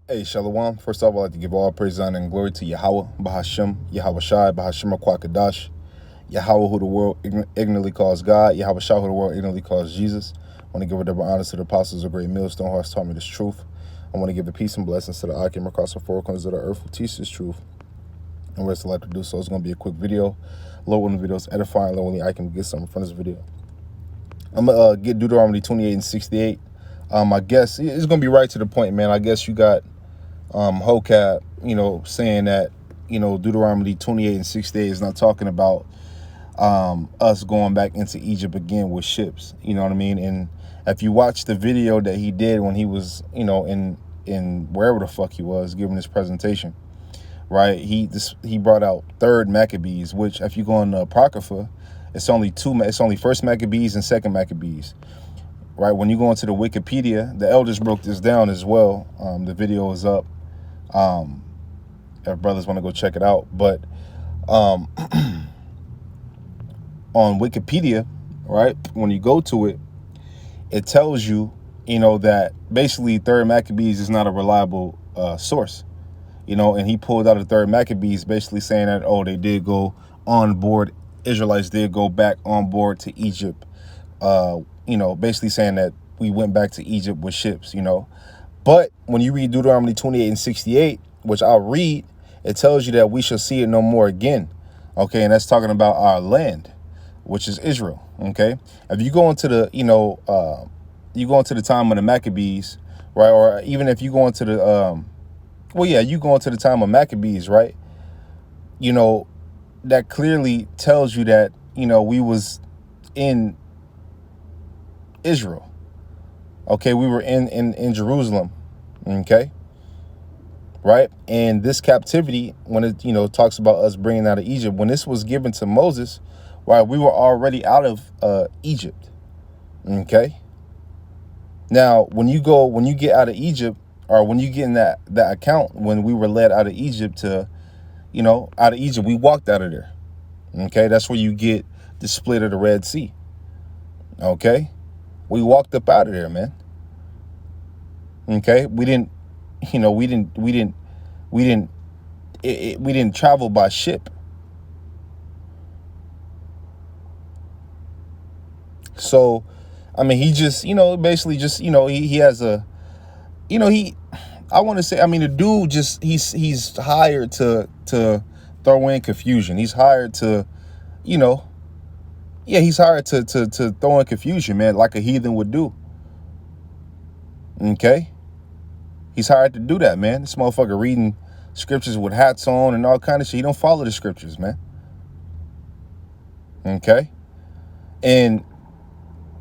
Hey, Shalom. First off, I'd like to give all praise, honor, and glory to Yahweh, Bahashem, Yahweh Shai, Bahashem Kwakadash, Yahweh, who the world ignorantly calls God, Yahweh Shai, who the world ignorantly calls Jesus. I want to give a double honor to the apostles of Great Millstone, who has taught me this truth. I want to give the peace and blessings to the Akim across the four corners of the earth who teach this truth. And we're selected to do so. It's going to be a quick video. Lord, when the video is edifying, Lord, when the Akim get something from this video. I'm going to get Deuteronomy 28 and 68. I guess it's going to be right to the point, man. I guess you got Hocab, saying that, Deuteronomy 28 and 68 is not talking about us going back into Egypt again with ships. You know what I mean? And if you watch the video that he did when he was, in wherever the fuck he was giving his presentation, right? He brought out 3rd Maccabees, which if you go in the Apocrypha, it's only First Maccabees and Second Maccabees. Right, when you go into the Wikipedia, the elders broke this down as well. The video is up. If brothers want to go check it out. But on Wikipedia, right, when you go to it, it tells you, that basically 3rd Maccabees is not a reliable source. And he pulled out of 3rd Maccabees basically saying that, oh, they did go on board. Israelites did go back on board to Egypt. Basically saying that we went back to Egypt with ships, But when you read Deuteronomy 28 and 68, which I'll read, it tells you that we shall see it no more again. Okay, and that's talking about our land, which is Israel. Okay, if you go into the, you go into the time of the Maccabees, right? Or even if you go into the, you go into the time of Maccabees, right? That clearly tells you that, we was in Israel. Okay, we were in Jerusalem. Okay, right? And this captivity, when it talks about us bringing out of Egypt, when this was given to Moses, right, we were already out of Egypt. Okay, now when you get out of Egypt, or when you get in that account, when we were led out of Egypt to, out of Egypt, we walked out of there. Okay, that's where you get the split of the Red Sea. Okay, we walked up out of there, man. Okay, we didn't travel by ship. So, I mean, he just, basically just, he has a, I want to say, I mean, the dude just, he's hired to throw in confusion. He's hired to, he's hired to throw in confusion, man, like a heathen would do. Okay? He's hired to do that, man. This motherfucker reading scriptures with hats on and all kind of shit. He don't follow the scriptures, man. Okay? And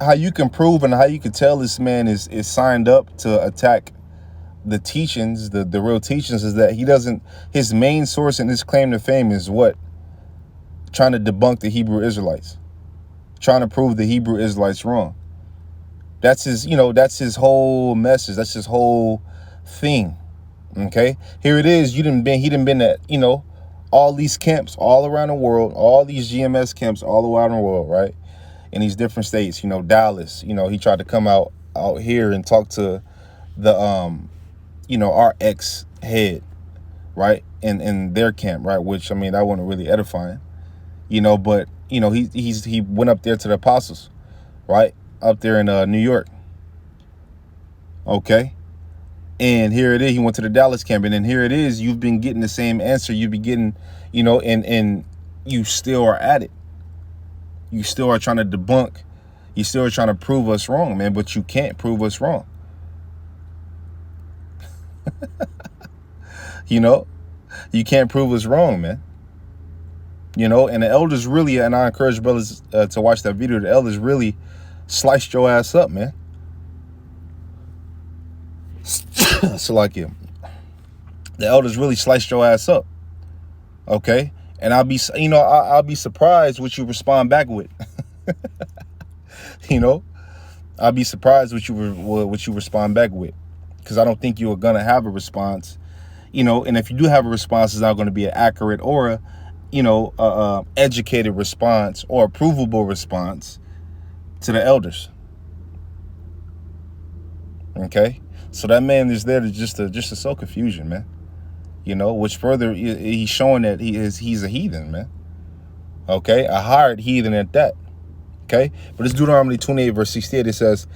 how you can prove and how you can tell this man is signed up to attack the teachings, the real teachings, is that he doesn't, his main source in his claim to fame is what? Trying to debunk the Hebrew Israelites. Trying to prove the Hebrew Israelites wrong. That's his, that's his whole message. That's his whole thing. Okay, here it is. He done been at, all these camps all around the world, all these GMS camps all around the world, right? In these different states, Dallas, he tried to come out here and talk to the, our ex-head, right? In their camp, right? Which, I mean, that wasn't really edifying, but, he went up there to the apostles, right? Up there in New York. Okay. And here it is. He went to the Dallas camp, and then here it is. You've been getting the same answer. You've been getting, and you still are at it. You still are trying to debunk. You still are trying to prove us wrong, man. But you can't prove us wrong. You can't prove us wrong, man. And the elders really, and I encourage brothers to watch that video. The elders really sliced your ass up, man. So like the elders really sliced your ass up. Okay, and I'll be surprised what you respond back with. I'll be surprised what you respond back with, because I don't think you're gonna have a response. And if you do have a response, it's not going to be an accurate or a educated response or a provable response to the elders. Okay, So that man is there to just to sow confusion, man. You know, which further he's showing that he's a heathen, man. Okay, a hired heathen at that. Okay, but it's Deuteronomy 28 verse 68. It says,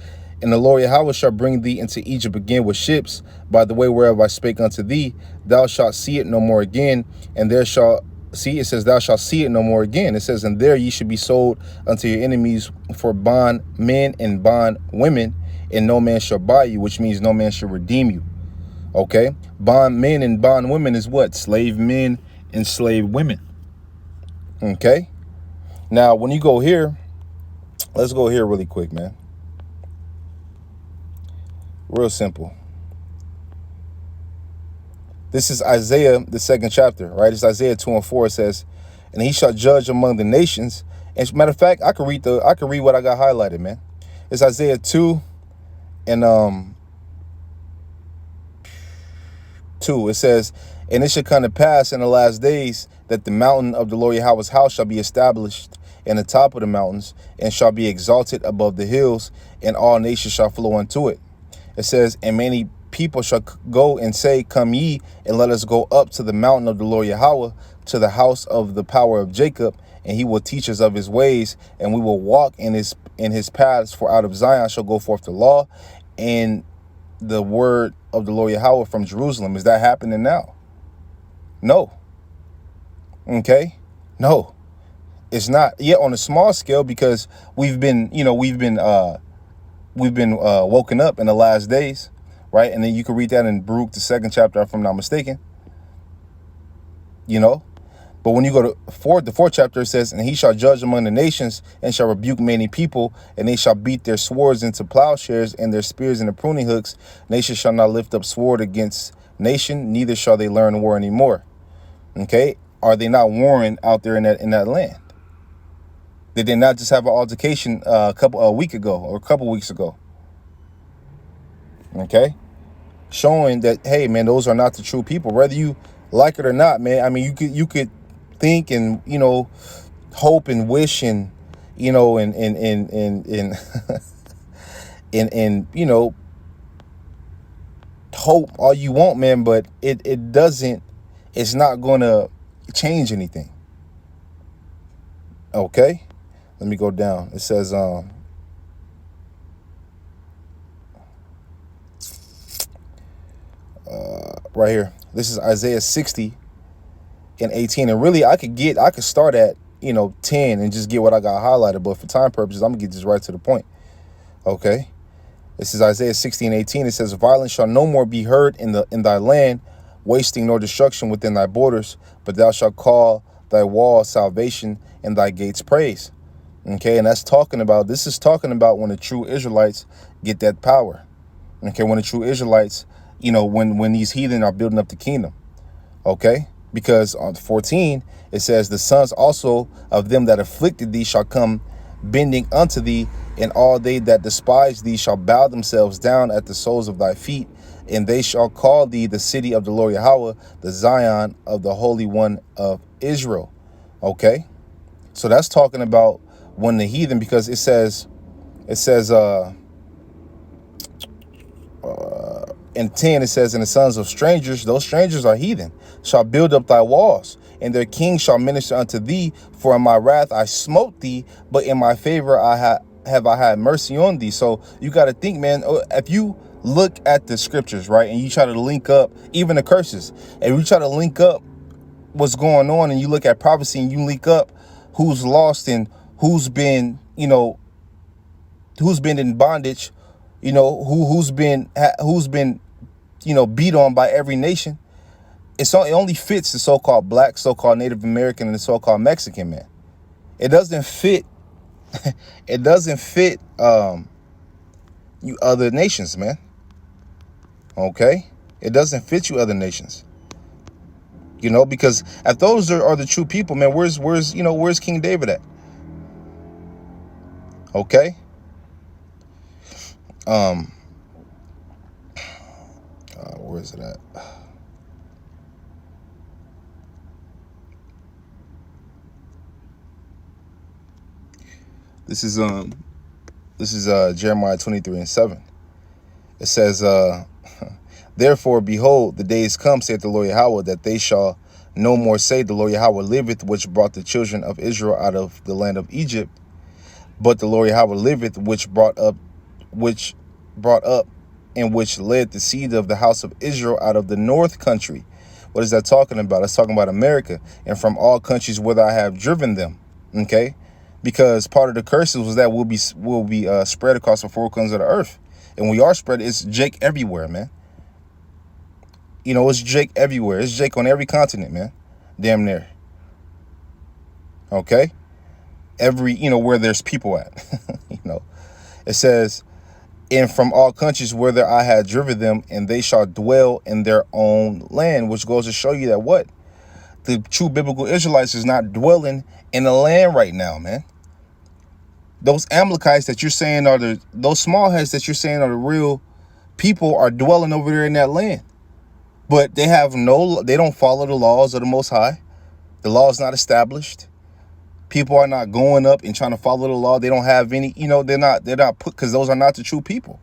"And the Lord Yahweh shall bring thee into Egypt again with ships, by the way whereof I spake unto thee. Thou shalt see it no more again, and there shall see." It says, "Thou shalt see it no more again." It says, "And there ye should be sold unto your enemies for bond men and bond women, and no man shall buy you," which means no man shall redeem you. Okay, bond men and bond women is what? Slave men and slave women. Okay, now when you go here, let's go here really quick, man. Real simple. This is Isaiah, the 2nd chapter, right? It's Isaiah 2 and 4. It says, "And he shall judge among the nations." As a matter of fact, I could read what I got highlighted, man. It's Isaiah 2 and 2. It says, "And it shall come to pass in the last days that the mountain of the Lord Yahweh's house shall be established in the top of the mountains, and shall be exalted above the hills, and all nations shall flow unto it." It says, "And many people shall go and say, Come ye, and let us go up to the mountain of the Lord Yahweh, to the house of the power of Jacob, and he will teach us of his ways, and we will walk in his paths. For out of Zion shall go forth the law, and the word of the Lord Yahweh from Jerusalem." Is that happening now? No. Okay? No, it's not yet on a small scale, because we've been woken up in the last days, right? And then you can read that in Baruch, the 2nd chapter, if I'm not mistaken. You know, but when you go to the 4th chapter, it says, "And he shall judge among the nations, and shall rebuke many people, and they shall beat their swords into plowshares, and their spears into pruning hooks. Nation shall not lift up sword against nation, neither shall they learn war anymore." Okay, are they not warring out there in that land? Did they not just have an altercation a week ago or a couple weeks ago? Okay, showing that, hey man, those are not the true people, whether you like it or not, man. I mean, you could think and hope and wish and and and hope all you want, man, but it's not gonna change anything. Okay, let me go down. It says right here, this is Isaiah 60 and 18, and really I could start at 10 and just get what I got highlighted, but for time purposes I'm gonna get this right to the point. Okay, this is Isaiah 60 and 18. It says, "Violence shall no more be heard in thy land, wasting nor destruction within thy borders, but thou shalt call thy wall salvation and thy gates praise." Okay, and this is talking about when the true Israelites get that power. Okay, when the true Israelites, when these heathen are building up the kingdom. Okay, because on 14 it says, "The sons also of them that afflicted thee shall come bending unto thee, and all they that despise thee shall bow themselves down at the soles of thy feet, and they shall call thee the city of the Lord Yahweh, the Zion of the Holy One of Israel." Okay, so that's talking about when the heathen, because it says in 10, it says, "And the sons of strangers," those strangers are heathen, "shall build up thy walls, and their kings shall minister unto thee. For in my wrath I smote thee, but in my favor I had mercy on thee." So you got to think, man, if you look at the scriptures, right, and you try to link up even the curses, and you try to link up what's going on, and you look at prophecy, and you link up who's lost and who's been in bondage, who's been beat on by every nation. It only fits the so-called black, so-called Native American, and the so-called Mexican, man. It doesn't fit. It doesn't fit you other nations, man. Okay, it doesn't fit you other nations. Because if those are the true people, man, where's King David at? Okay. Where is it at? This is Jeremiah 23 and 7. It says, Therefore, behold, the days come, saith the Lord Yahweh, that they shall no more say, the Lord Yahweh liveth, which brought the children of Israel out of the land of Egypt. But the Lord Yahweh liveth, which brought up, and which led the seed of the house of Israel out of the north country. What is that talking about? It's talking about America, and from all countries whither I have driven them. Okay, because part of the curses was that we'll be spread across the four corners of the earth, and we are spread. It's Jake everywhere, man. You know, it's Jake everywhere. It's Jake on every continent, man. Damn near. Okay? Every, where there's people at. It says, and from all countries whither I had driven them, and they shall dwell in their own land, which goes to show you that what? The true biblical Israelites is not dwelling in the land right now, man. Those Amalekites that you're saying those small heads that you're saying are the real people are dwelling over there in that land. But they don't follow the laws of the Most High. The law is not established. People are not going up and trying to follow the law. They don't have any, they're not put, because those are not the true people.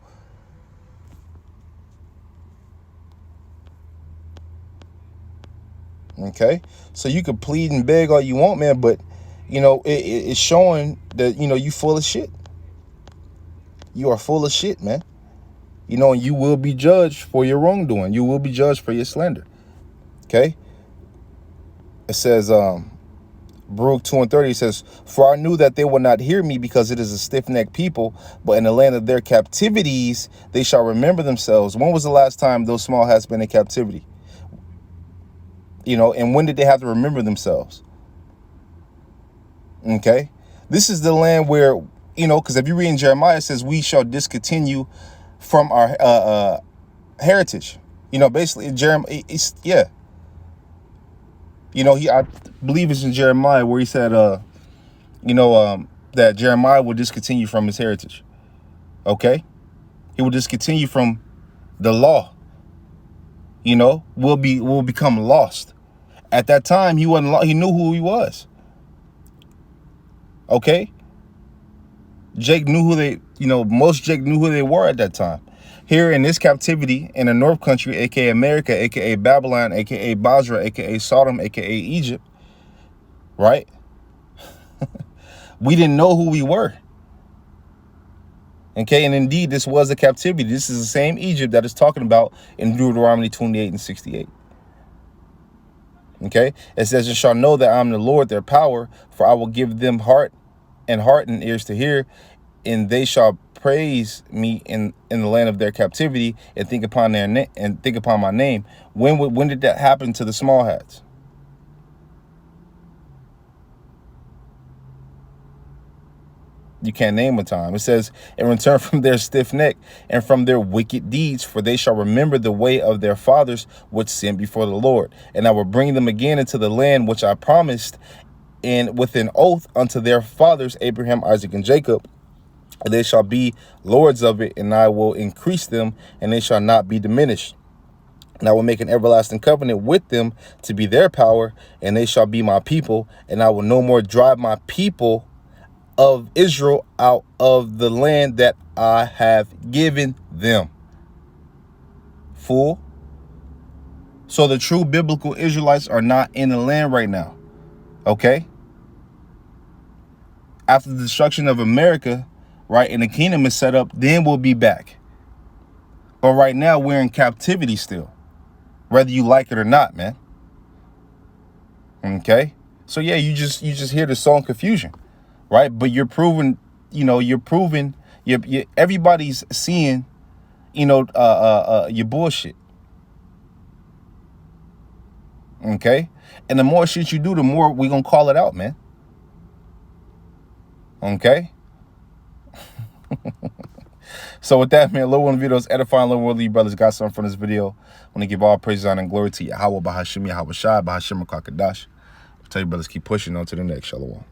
Okay. So you can plead and beg all you want, man, but it's showing that, you full of shit. You are full of shit, man. And you will be judged for your wrongdoing. You will be judged for your slander. Okay. It says, Baruch 2:30 says, for I knew that they will not hear me, because it is a stiff-necked people, but in the land of their captivities, they shall remember themselves. When was the last time those small hats been in captivity? And when did they have to remember themselves? Okay. This is the land where, because if you read in Jeremiah, it says, we shall discontinue from our heritage. Basically Jeremiah, I believe it's in Jeremiah where he said that Jeremiah will discontinue from his heritage. Okay, he will discontinue from the law. Will become lost. At that time, he wasn't. He knew who he was. Okay, Jake knew most Jake knew who they were at that time. Here in this captivity in the North Country, aka America, aka Babylon, aka Basra, aka Sodom, aka Egypt, right? We didn't know who we were. Okay, and indeed, this was a captivity. This is the same Egypt that is talking about in Deuteronomy 28 and 68. Okay, it says, and shall know that I'm the Lord, their power, for I will give them heart and ears to hear, and they shall praise me in the land of their captivity, and think upon my name. When did that happen to the small hats? You can't name a time. It says, in return from their stiff neck and from their wicked deeds, for they shall remember the way of their fathers which sinned before the Lord. And I will bring them again into the land which I promised with an oath unto their fathers, Abraham, Isaac, and Jacob. And they shall be lords of it, and I will increase them, and they shall not be diminished. And I will make an everlasting covenant with them to be their power, and they shall be my people, and I will no more drive my people of Israel out of the land that I have given them. Fool. So the true biblical Israelites are not in the land right now. Okay? After the destruction of America, right, and the kingdom is set up, then we'll be back. But right now we're in captivity still, whether you like it or not, man. Okay? So yeah, you just hear the song confusion. Right, but you're proving, everybody's seeing, your bullshit. Okay, and the more shit you do, the more we're gonna call it out, man. Okay. So with that, man, little one videos edifying, little worldly brothers. Got something from this video. I want to give all praise, honor, and glory to Yahweh, Bahashim, Yahweh Shai, Bahashim, Kwakadash. Tell you brothers, keep pushing on to the next. Shalom.